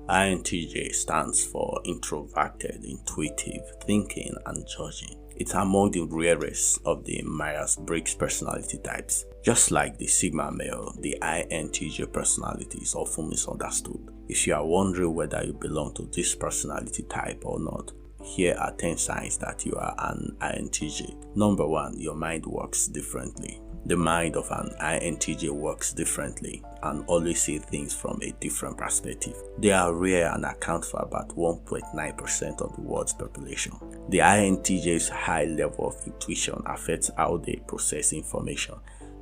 INTJ stands for Introverted, Intuitive, Thinking, and Judging. It's among the rarest of the Myers Briggs personality types. Just like the Sigma male, the INTJ personality is often misunderstood. If you are wondering whether you belong to this personality type or not, here are 10 signs that you are an INTJ. Number 1, your mind works differently. The mind of an INTJ works differently and always see things from a different perspective. They are rare and account for about 1.9% of the world's population. The INTJ's high level of intuition affects how they process information.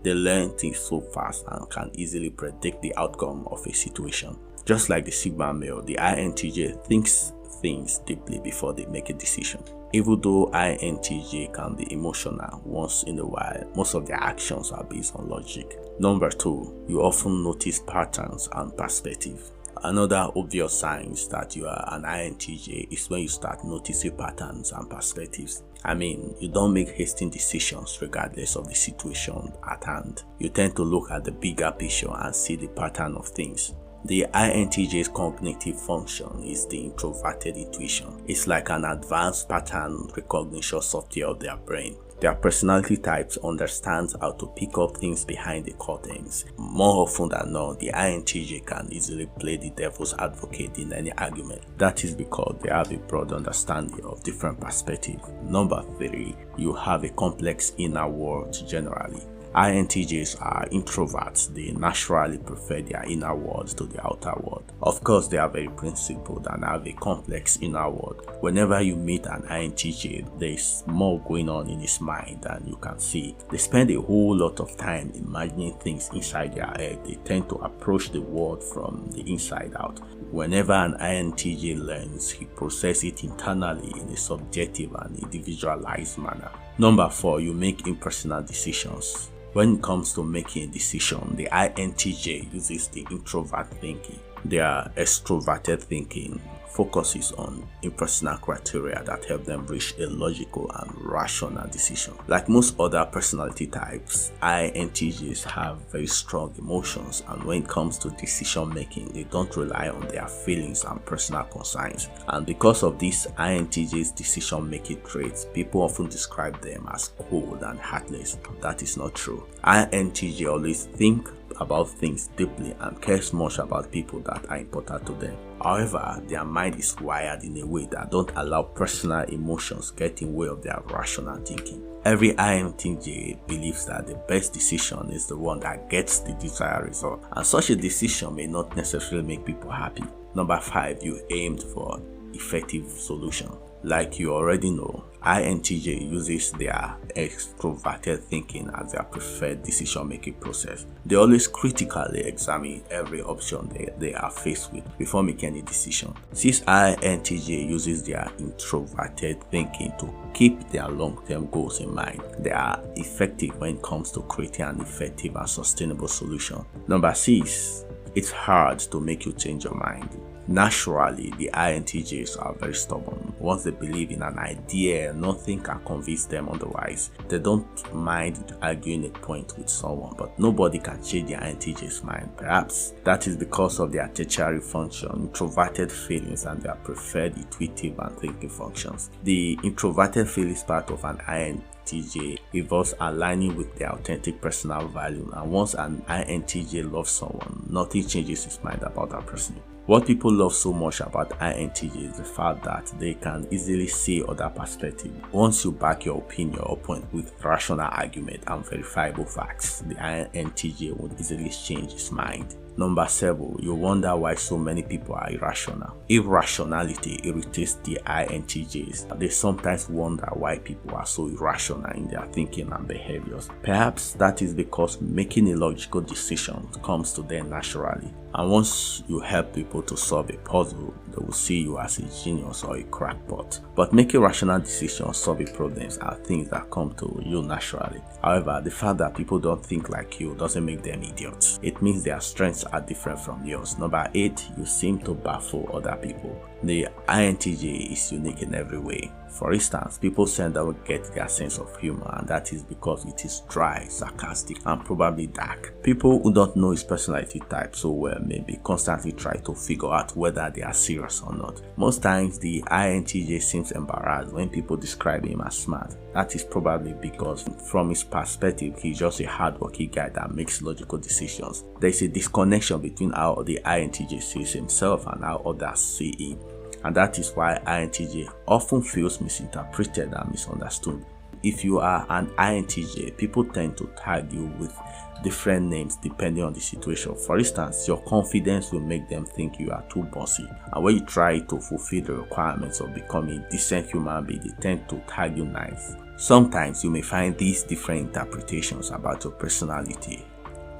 They learn things so fast and can easily predict the outcome of a situation. Just like the Sigma male, the INTJ thinks things deeply before they make a decision. Even though INTJ can be emotional once in a while, most of their actions are based on logic. Number 2, you often notice patterns and perspective. Another obvious sign that you are an INTJ is when you start noticing patterns and perspectives. You don't make hasty decisions regardless of the situation at hand. You tend to look at the bigger picture and see the pattern of things. The INTJ's cognitive function is the introverted intuition. It's like an advanced pattern recognition software of their brain. Their personality types understands how to pick up things behind the curtains. More often than not, the INTJ can easily play the devil's advocate in any argument. That is because they have a broad understanding of different perspectives. Number 3, you have a complex inner world generally. INTJs are introverts. They naturally prefer their inner world to the outer world. Of course, they are very principled and have a complex inner world. Whenever you meet an INTJ, there is more going on in his mind than you can see. They spend a whole lot of time imagining things inside their head. They tend to approach the world from the inside out. Whenever an INTJ learns, he processes it internally in a subjective and individualized manner. Number 4, you make impersonal decisions. When it comes to making a decision, the INTJ uses the introvert thinking. Their extroverted thinking focuses on impersonal criteria that help them reach a logical and rational decision. Like most other personality types, INTJs have very strong emotions, and when it comes to decision making, they don't rely on their feelings and personal concerns. And because of these INTJ's decision making traits, people often describe them as cold and heartless. That is not true. INTJ always think about things deeply and cares much about people that are important to them. However, their mind is wired in a way that don't allow personal emotions get in the way of their rational thinking. Every INTJ believes that the best decision is the one that gets the desired result, and such a decision may not necessarily make people happy. Number 5, you aimed for effective solution. Like you already know, INTJ uses their extroverted thinking as their preferred decision-making process. They always critically examine every option they are faced with before making any decision. Since INTJ uses their introverted thinking to keep their long-term goals in mind, they are effective when it comes to creating an effective and sustainable solution. Number 6, it's hard to make you change your mind. Naturally, the INTJs are very stubborn. Once they believe in an idea, nothing can convince them otherwise. They don't mind arguing a point with someone, but nobody can change the INTJ's mind. Perhaps that is because of their tertiary function, introverted feelings, and their preferred intuitive and thinking functions. The introverted feelings part of an INTJ involves aligning with their authentic personal value, and once an INTJ loves someone, nothing changes his mind about that person. What people love so much about INTJ is the fact that they can easily see other perspectives. Once you back your opinion or point with rational argument and verifiable facts, the INTJ would easily change his mind. Number 7, you wonder why so many people are irrational. Irrationality irritates the INTJs. They sometimes wonder why people are so irrational in their thinking and behaviors. Perhaps that is because making a logical decision comes to them naturally. And once you help people to solve a puzzle, they will see you as a genius or a crackpot. But making rational decisions, solving problems are things that come to you naturally. However, the fact that people don't think like you doesn't make them idiots. It means their strengths are different from yours. Number 8, you seem to baffle other people. The INTJ is unique in every way. For instance, people seldom get their sense of humor, and that is because it is dry, sarcastic, and probably dark. People who don't know his personality type so well maybe constantly try to figure out whether they are serious or not. Most times, the INTJ seems embarrassed when people describe him as smart. That is probably because from his perspective, he's just a hardworking guy that makes logical decisions. There is a disconnection between how the INTJ sees himself and how others see him. And that is why INTJ often feels misinterpreted and misunderstood. If you are an INTJ, people tend to tag you with different names depending on the situation. For instance, your confidence will make them think you are too bossy, and when you try to fulfill the requirements of becoming a decent human being, they tend to tag you nice. Sometimes you may find these different interpretations about your personality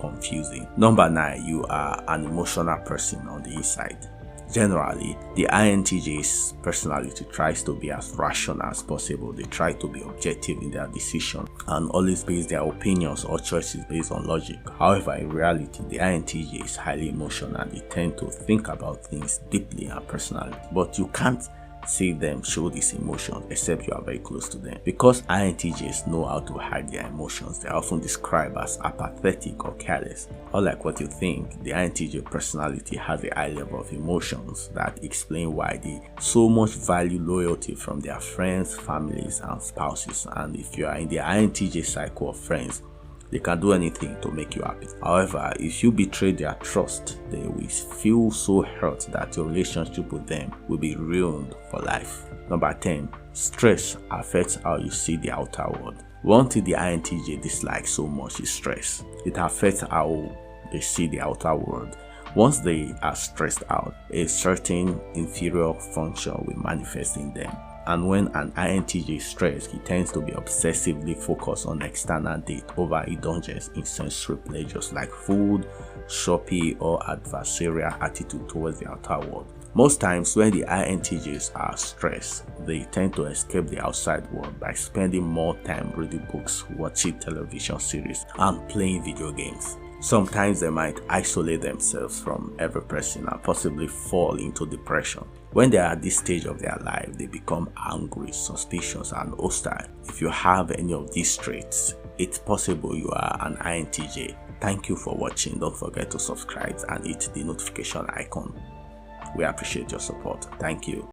confusing. Number 9, you are an emotional person on the inside. Generally, the INTJ's personality tries to be as rational as possible. They try to be objective in their decision and always base their opinions or choices based on logic. However, in reality, the INTJ is highly emotional. They tend to think about things deeply and personally, but you can't see them show this emotion except you are very close to them. Because INTJs know how to hide their emotions, they are often described as apathetic or careless. Unlike what you think, the INTJ personality has a high level of emotions that explain why they so much value loyalty from their friends, families, and spouses. And if you are in the INTJ cycle of friends, they can do anything to make you happy. However, if you betray their trust, they will feel so hurt that your relationship with them will be ruined for life. Number 10. Stress affects how you see the outer world. One thing the INTJ dislikes so much is stress. It affects how they see the outer world. Once they are stressed out, a certain inferior function will manifest in them. And when an INTJ is stressed, he tends to be obsessively focused on external data over indulgence in sensory pleasures like food, shopping, or adversarial attitude towards the outer world. Most times when the INTJs are stressed, they tend to escape the outside world by spending more time reading books, watching television series, and playing video games. Sometimes they might isolate themselves from every person and possibly fall into depression. When they are at this stage of their life, they become angry, suspicious, and hostile. If you have any of these traits, it's possible you are an INTJ. Thank you for watching. Don't forget to subscribe and hit the notification icon. We appreciate your support. Thank you.